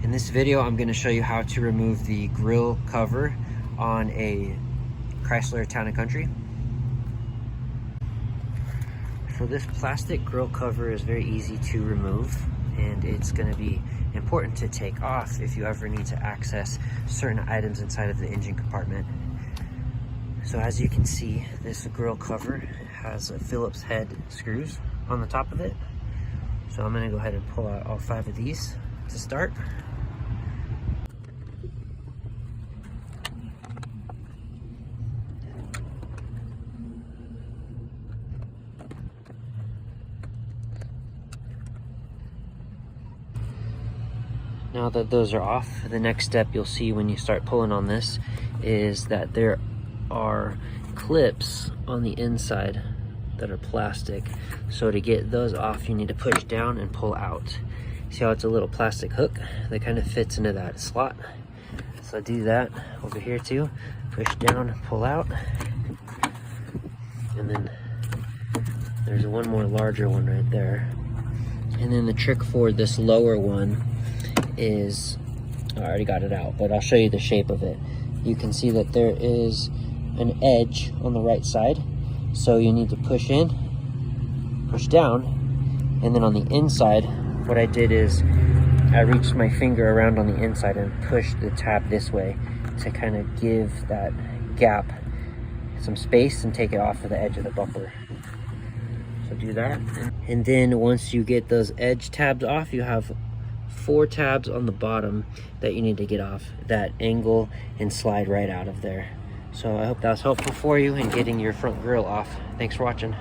In this video, I'm going to show you how to remove the grill cover on a Chrysler Town & Country. So this plastic grill cover is very easy to remove, and it's going to be important to take off if you ever need to access certain items inside of the engine compartment. So as you can see, this grill cover has a Phillips head screws on the top of it. So I'm going to go ahead and pull out all 5 of these to start. Now that those are off, the next step you'll see when you start pulling on this is that there are clips on the inside that are plastic. So to get those off, you need to push down and pull out. See how it's a little plastic hook that kind of fits into that slot? So do that over here too. Push down, pull out. And then there's one more larger one right there. And then the trick for this lower one is, I already got it out, but I'll show you the shape of it. You can see that there is an edge on the right side. So you need to push in, push down, and then on the inside, what I did is I reached my finger around on the inside and pushed the tab this way to kind of give that gap some space and take it off of the edge of the bumper. So do that. And then once you get those edge tabs off, you have 4 tabs on the bottom that you need to get off that angle and slide right out of there. So I hope that was helpful for you in getting your front grille off. Thanks for watching.